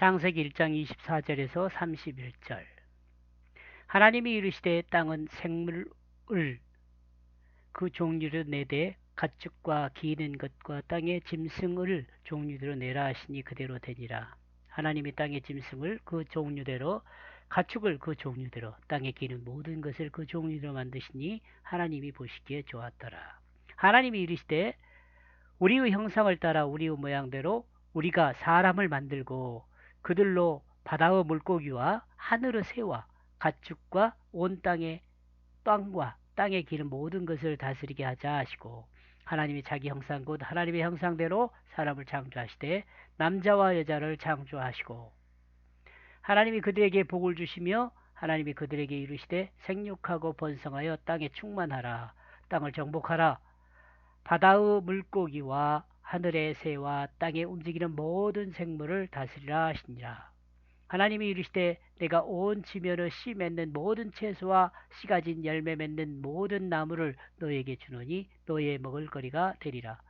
창세기 1장 24절에서 31절. 하나님이 이르시되 땅은 생물을 그 종류로 내되 가축과 기는 것과 땅의 짐승을 종류대로 내라 하시니 그대로 되니라. 하나님이 땅의 짐승을 그 종류대로 가축을 그 종류대로 땅에 기는 모든 것을 그 종류대로 만드시니 하나님이 보시기에 좋았더라. 하나님이 이르시되 우리의 형상을 따라 우리의 모양대로 우리가 사람을 만들고 그들로 바다의 물고기와 하늘의 새와 가축과 온 땅의 땅과 땅에 기는 모든 것을 다스리게 하자 하시고 하나님이 자기 형상 곧 하나님의 형상대로 사람을 창조하시되 남자와 여자를 창조하시고 하나님이 그들에게 복을 주시며 하나님이 그들에게 이르시되 생육하고 번성하여 땅에 충만하라 땅을 정복하라 바다의 물고기와 하늘의 새와 땅에 움직이는 모든 생물을 다스리라 하시니라. 하나님이 이르시되 내가 온 지면의 씨 맺는 모든 채소와 씨 가진 열매 맺는 모든 나무를 너에게 주노니 너의 먹을거리가 되리라.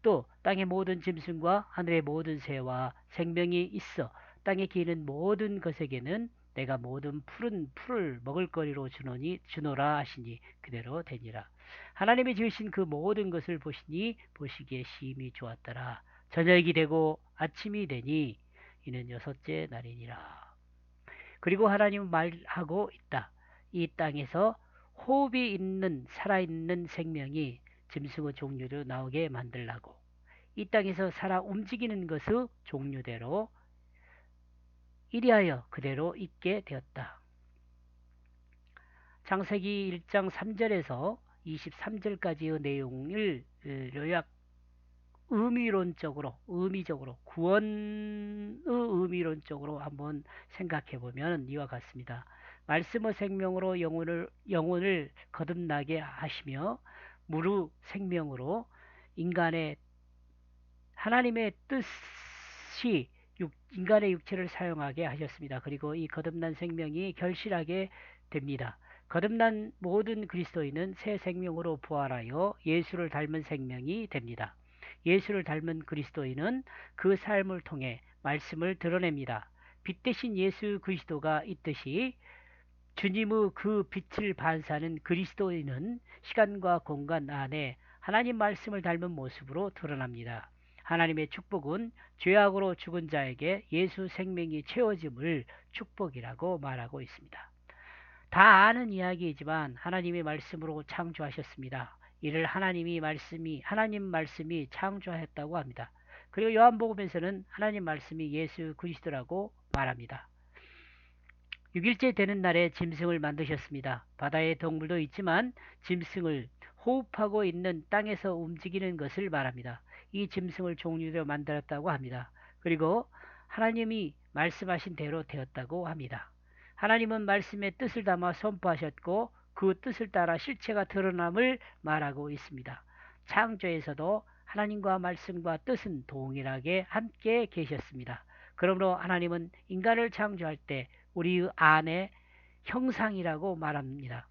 또 땅의 모든 짐승과 하늘의 모든 새와 생명이 있어 땅에 기는 모든 것에게는 내가 모든 푸른 풀을 먹을거리로 주노라 하시니 그대로 되니라. 하나님이 지으신 그 모든 것을 보시니 보시기에 심히 좋았더라. 저녁이 되고 아침이 되니 이는 여섯째 날이니라. 그리고 하나님은 말하고 있다. 이 땅에서 호흡이 있는 살아있는 생명이 짐승의 종류로 나오게 만들라고. 이 땅에서 살아 움직이는 것의 종류대로 이리하여 그대로 있게 되었다. 창세기 1장 3절에서 23절까지의 내용을 요약 의미적으로 구원의 의미론적으로 한번 생각해 보면 이와 같습니다. 말씀의 생명으로 영혼을 거듭나게 하시며 무루 생명으로 인간의 하나님의 뜻이 인간의 육체를 사용하게 하셨습니다. 그리고 이 거듭난 생명이 결실하게 됩니다. 거듭난 모든 그리스도인은 새 생명으로 부활하여 예수를 닮은 생명이 됩니다. 예수를 닮은 그리스도인은 그 삶을 통해 말씀을 드러냅니다. 빛 대신 예수 그리스도가 있듯이 주님의 그 빛을 반사하는 그리스도인은 시간과 공간 안에 하나님 말씀을 닮은 모습으로 드러납니다. 하나님의 축복은 죄악으로 죽은 자에게 예수 생명이 채워짐을 축복이라고 말하고 있습니다. 다 아는 이야기이지만 하나님의 말씀으로 창조하셨습니다. 이를 하나님 말씀이 창조하였다고 합니다. 그리고 요한복음에서는 하나님 말씀이 예수 그리스도라고 말합니다. 6일째 되는 날에 짐승을 만드셨습니다. 바다에 동물도 있지만 짐승을 호흡하고 있는 땅에서 움직이는 것을 말합니다. 이 짐승을 종류대로 만들었다고 합니다. 그리고 하나님이 말씀하신 대로 되었다고 합니다. 하나님은 말씀의 뜻을 담아 선포하셨고 그 뜻을 따라 실체가 드러남을 말하고 있습니다. 창조에서도 하나님과 말씀과 뜻은 동일하게 함께 계셨습니다. 그러므로 하나님은 인간을 창조할 때 우리 안의 형상이라고 말합니다.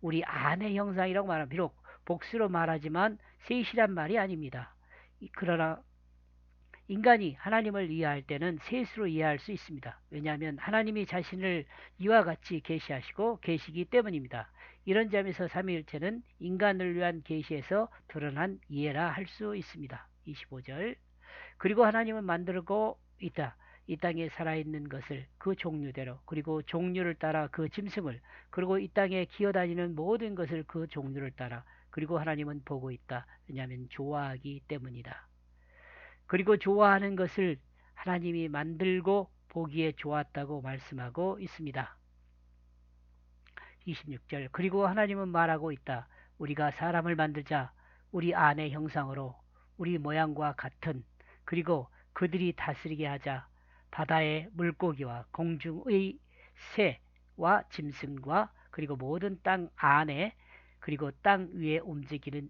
우리 안의 형상이라고 말합니다. 비록 복수로 말하지만 셋이란 말이 아닙니다. 그러나 인간이 하나님을 이해할 때는 셋으로 이해할 수 있습니다. 왜냐하면 하나님이 자신을 이와 같이 계시하시고 계시기 때문입니다. 이런 점에서 삼위일체는 인간을 위한 계시에서 드러난 이해라 할 수 있습니다. 25절. 그리고 하나님은 만들고 있다. 이 땅에 살아있는 것을 그 종류대로 그리고 종류를 따라 그 짐승을 그리고 이 땅에 기어다니는 모든 것을 그 종류를 따라 그리고 하나님은 보고 있다. 왜냐하면 좋아하기 때문이다. 그리고 좋아하는 것을 하나님이 만들고 보기에 좋았다고 말씀하고 있습니다. 26절. 그리고 하나님은 말하고 있다. 우리가 사람을 만들자 우리 안의 형상으로 우리 모양과 같은 그리고 그들이 다스리게 하자 바다의 물고기와 공중의 새와 짐승과 그리고 모든 땅 안에 그리고 땅 위에 움직이며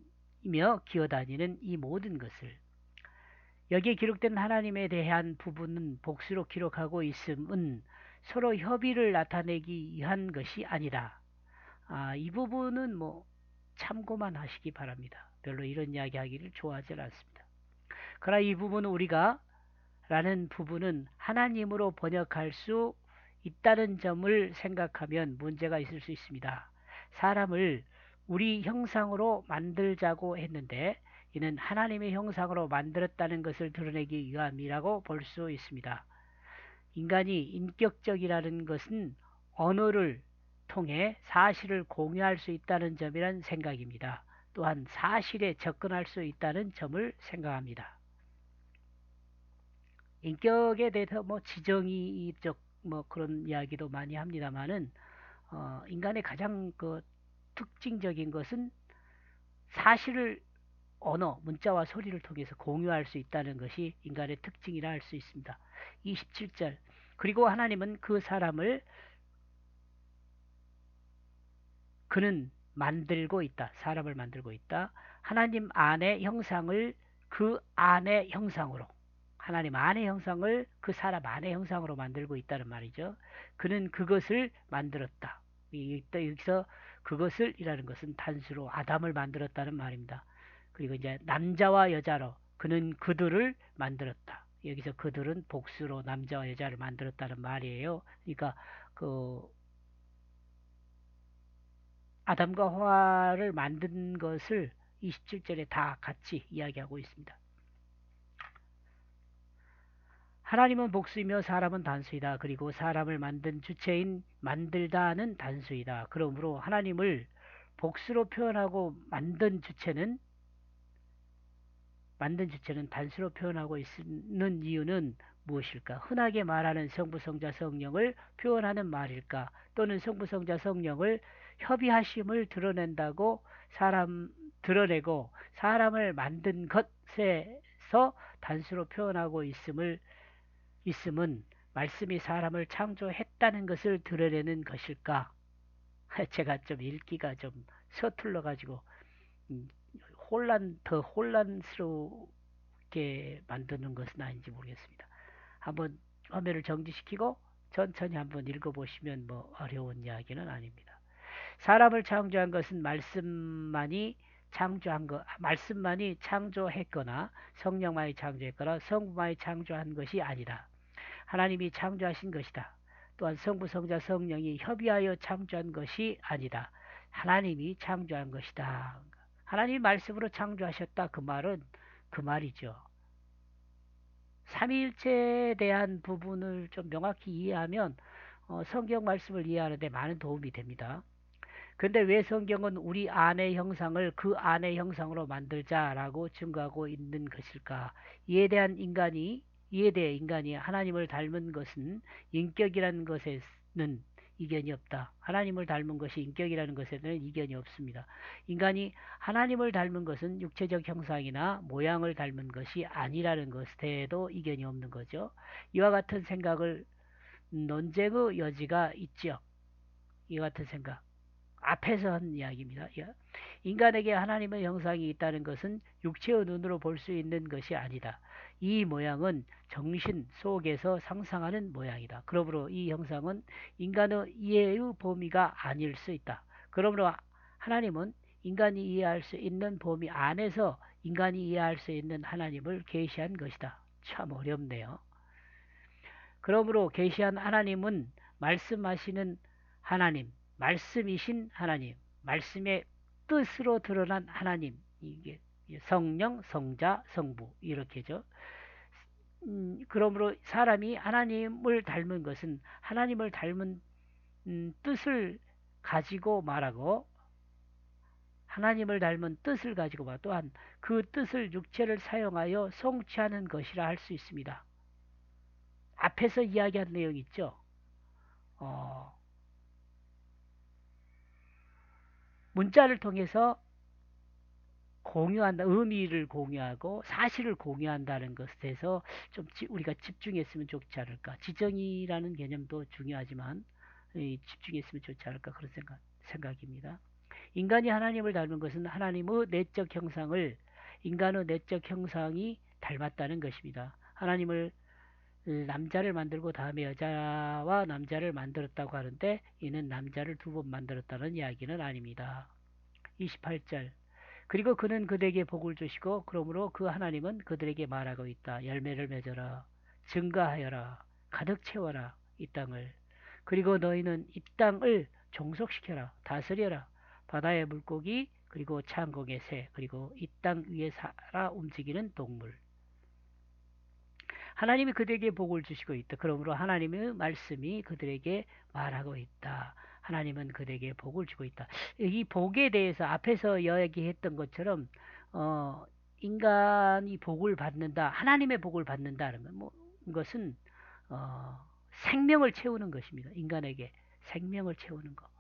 기어다니는 이 모든 것을 여기에 기록된 하나님에 대한 부분은 복수로 기록하고 있음은 서로 협의를 나타내기 위한 것이 아니다. 이 부분은 참고만 하시기 바랍니다. 별로 이런 이야기 하기를 좋아하지 않습니다. 그러나 이 부분은 우리가 라는 부분은 하나님으로 번역할 수 있다는 점을 생각하면 문제가 있을 수 있습니다. 사람을 우리 형상으로 만들자고 했는데 이는 하나님의 형상으로 만들었다는 것을 드러내기 위함이라고 볼 수 있습니다. 인간이 인격적이라는 것은 언어를 통해 사실을 공유할 수 있다는 점이란 생각입니다. 또한 사실에 접근할 수 있다는 점을 생각합니다. 인격에 대해서 뭐 지정의적 뭐 그런 이야기도 많이 합니다만은 인간의 가장 그 특징적인 것은 사실을 언어, 문자와 소리를 통해서 공유할 수 있다는 것이 인간의 특징이라 할 수 있습니다. 27절. 그리고 하나님은 그 사람을 그는 만들고 있다. 사람을 만들고 있다. 하나님 안의 형상을 그 안의 형상으로 하나님 안의 형상을 그 사람 안의 형상으로 만들고 있다는 말이죠. 그는 그것을 만들었다. 여기서 그것을 이라는 것은 단수로 아담을 만들었다는 말입니다. 그리고 이제 남자와 여자로 그는 그들을 만들었다. 여기서 그들은 복수로 남자와 여자를 만들었다는 말이에요. 그러니까 그 아담과 하와를 만든 것을 27절에 다 같이 이야기하고 있습니다. 하나님은 복수이며 사람은 단수이다. 그리고 사람을 만든 주체인 만들다는 단수이다. 그러므로 하나님을 복수로 표현하고 만든 주체는 단수로 표현하고 있는 이유는 무엇일까? 흔하게 말하는 성부, 성자, 성령을 표현하는 말일까? 또는 성부, 성자, 성령을 협의하심을 드러내고 사람을 만든 것에서 단수로 표현하고 있음은 말씀이 사람을 창조했다는 것을 드러내는 것일까? 제가 좀 읽기가 좀 서툴러 가지고 음, 더 혼란스럽게 만드는 것은 아닌지 모르겠습니다. 한번 화면을 정지시키고 천천히 한번 읽어보시면 뭐 어려운 이야기는 아닙니다. 사람을 창조한 것은 말씀만이 창조했거나 성령만이 창조했거나 성부만이 창조한 것이 아니다. 하나님이 창조하신 것이다. 또한 성부, 성자, 성령이 협의하여 창조한 것이 아니다. 하나님이 창조한 것이다. 하나님이 말씀으로 창조하셨다. 그 말은 그 말이죠. 삼위일체에 대한 부분을 좀 명확히 이해하면 성경 말씀을 이해하는 데 많은 도움이 됩니다. 그런데 왜 성경은 우리 안의 형상을 그 안의 형상으로 만들자라고 증거하고 있는 것일까? 이에 대해 인간이 하나님을 닮은 것은 인격이라는 것에는 이견이 없다. 하나님을 닮은 것이 인격이라는 것에는 이견이 없습니다. 인간이 하나님을 닮은 것은 육체적 형상이나 모양을 닮은 것이 아니라는 것에도 이견이 없는 거죠. 이와 같은 생각을 논쟁의 여지가 있죠. 이와 같은 생각. 앞에서 한 이야기입니다. 인간에게 하나님의 형상이 있다는 것은 육체의 눈으로 볼 수 있는 것이 아니다. 이 모양은 정신 속에서 상상하는 모양이다. 그러므로 이 형상은 인간의 이해의 범위가 아닐 수 있다. 그러므로 하나님은 인간이 이해할 수 있는 범위 안에서 인간이 이해할 수 있는 하나님을 계시한 것이다. 참 어렵네요. 그러므로 계시한 하나님은 말씀하시는 하나님, 말씀이신 하나님, 말씀의 뜻으로 드러난 하나님, 이게 성령, 성자, 성부 이렇게죠. 그러므로 사람이 하나님을 닮은 것은 하나님을 닮은 뜻을 가지고 말하고 하나님을 닮은 뜻을 가지고 말 또한 그 뜻을 육체를 사용하여 성취하는 것이라 할 수 있습니다. 앞에서 이야기한 내용 있죠. 문자를 통해서 공유한다, 의미를 공유하고 사실을 공유한다는 것에서 좀 우리가 집중했으면 좋지 않을까. 지정이라는 개념도 중요하지만 집중했으면 좋지 않을까 그런 생각입니다. 인간이 하나님을 닮은 것은 하나님의 내적 형상을 인간의 내적 형상이 닮았다는 것입니다. 하나님을 남자를 만들고 다음에 여자와 남자를 만들었다고 하는데 이는 남자를 두 번 만들었다는 이야기는 아닙니다. 28절 그리고 그는 그들에게 복을 주시고 그러므로 그 하나님은 그들에게 말하고 있다. 열매를 맺어라. 증가하여라. 가득 채워라. 이 땅을. 그리고 너희는 이 땅을 종속시켜라. 다스려라. 바다의 물고기, 그리고 창공의 새, 그리고 이 땅 위에 살아 움직이는 동물. 하나님이 그들에게 복을 주시고 있다. 그러므로 하나님의 말씀이 그들에게 말하고 있다. 하나님은 그들에게 복을 주고 있다. 이 복에 대해서 앞에서 이야기했던 것처럼 어, 인간이 복을 받는다, 하나님의 복을 받는다는 건 것은 어, 생명을 채우는 것입니다. 인간에게 생명을 채우는 것.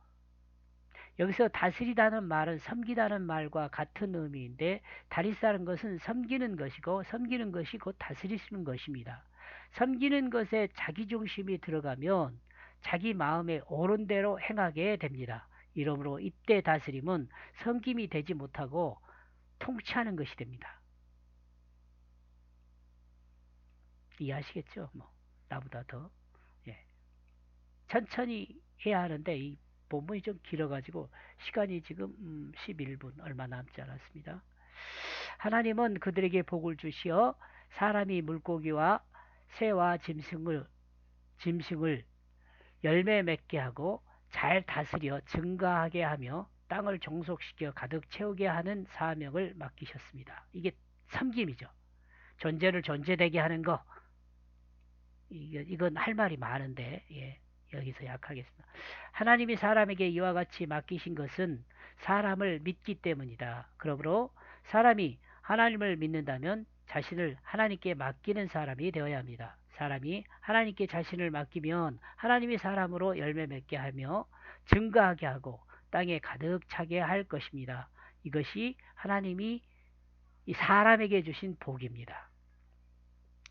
여기서 다스리다는 말은 섬기다는 말과 같은 의미인데 다리사는 것은 섬기는 것이고 섬기는 것이 곧 다스리시는 것입니다. 섬기는 것에 자기중심이 들어가면 자기 마음에 옳은 대로 행하게 됩니다. 이러므로 이때 다스림은 섬김이 되지 못하고 통치하는 것이 됩니다. 이해하시겠죠? 나보다 더. 예. 천천히 해야 하는데 이 본문이 좀 길어가지고 시간이 지금 11분 얼마 남지 않았습니다. 하나님은 그들에게 복을 주시어 사람이 물고기와 새와 짐승을 열매 맺게 하고 잘 다스려 증가하게 하며 땅을 종속시켜 가득 채우게 하는 사명을 맡기셨습니다. 이게 섬김이죠. 존재를 존재되게 하는 거. 이건 할 말이 많은데 예, 여기서 약하겠습니다. 하나님이 사람에게 이와 같이 맡기신 것은 사람을 믿기 때문이다. 그러므로 사람이 하나님을 믿는다면 자신을 하나님께 맡기는 사람이 되어야 합니다. 사람이 하나님께 자신을 맡기면 하나님이 사람으로 열매 맺게 하며 증가하게 하고 땅에 가득 차게 할 것입니다. 이것이 하나님이 이 사람에게 주신 복입니다.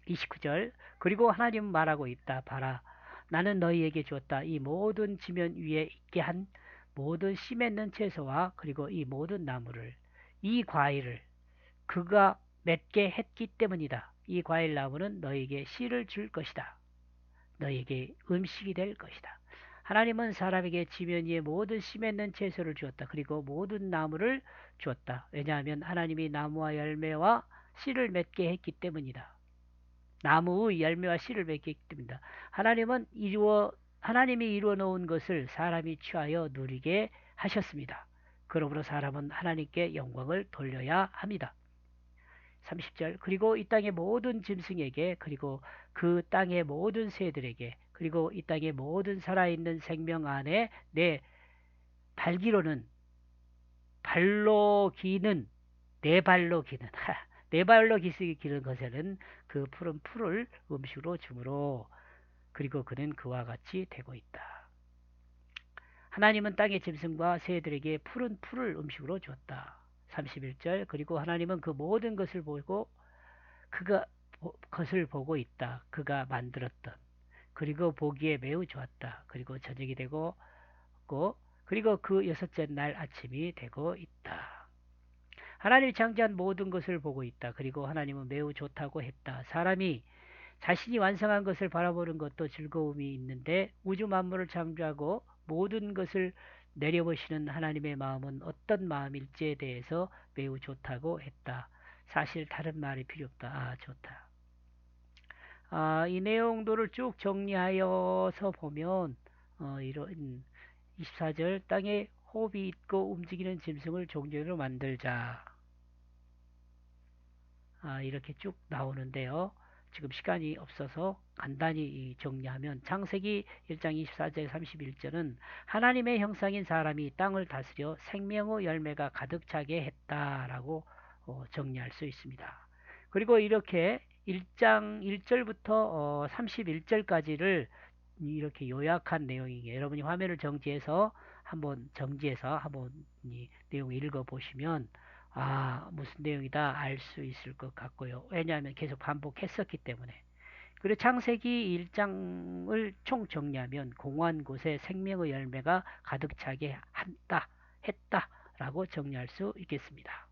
29절 그리고 하나님은 말하고 있다. 봐라. 나는 너희에게 주었다. 이 모든 지면 위에 있게 한 모든 씨 맺는 채소와 그리고 이 모든 나무를 이 과일을 그가 맺게 했기 때문이다. 이 과일 나무는 너희에게 씨를 줄 것이다. 너희에게 음식이 될 것이다. 하나님은 사람에게 지면 위에 모든 씨 맺는 채소를 주었다. 그리고 모든 나무를 주었다. 왜냐하면 하나님이 나무와 열매와 씨를 맺게 했기 때문이다. 나무의 열매와 씨를 맺게 했기 때문이다. 하나님이 이루어 놓은 것을 사람이 취하여 누리게 하셨습니다. 그러므로 사람은 하나님께 영광을 돌려야 합니다. 30절 그리고 이 땅의 모든 짐승에게 그리고 그 땅의 모든 새들에게 그리고 이 땅의 모든 살아있는 생명 안에 내 발기로는 발로 기는 네 발로 기는 네 발로 기는 것에는 그 푸른 풀을 음식으로 주므로 그리고 그는 그와 같이 되고 있다. 하나님은 땅의 짐승과 새들에게 푸른 풀을 음식으로 주었다. 31절 그리고 하나님은 그 모든 것을 보고 그가 것을 보고 있다. 그가 만들었던 그리고 보기에 매우 좋았다. 그리고 저녁이 되고 그리고 그 여섯째 날 아침이 되고 있다. 하나님이 창조한 모든 것을 보고 있다. 그리고 하나님은 매우 좋다고 했다. 사람이 자신이 완성한 것을 바라보는 것도 즐거움이 있는데 우주 만물을 창조하고 모든 것을 내려보시는 하나님의 마음은 어떤 마음일지에 대해서 매우 좋다고 했다. 사실 다른 말이 필요 없다. 좋다. 이 내용들을 쭉 정리하여서 보면 이런 24절 땅에 호흡이 있고 움직이는 짐승을 종류로 만들자. 이렇게 쭉 나오는데요. 지금 시간이 없어서 간단히 정리하면 창세기 1장 24절 31절은 하나님의 형상인 사람이 땅을 다스려 생명의 열매가 가득 차게 했다라고 정리할 수 있습니다. 그리고 이렇게 1장 1절부터 31절까지를 이렇게 요약한 내용이에요. 여러분이 화면을 정지해서 한번 이 내용 읽어보시면 무슨 내용이다 알 수 있을 것 같고요. 왜냐하면 계속 반복했었기 때문에. 그리고 창세기 1장을 총 정리하면 공허한 곳에 생명의 열매가 가득 차게 했다라고 정리할 수 있겠습니다.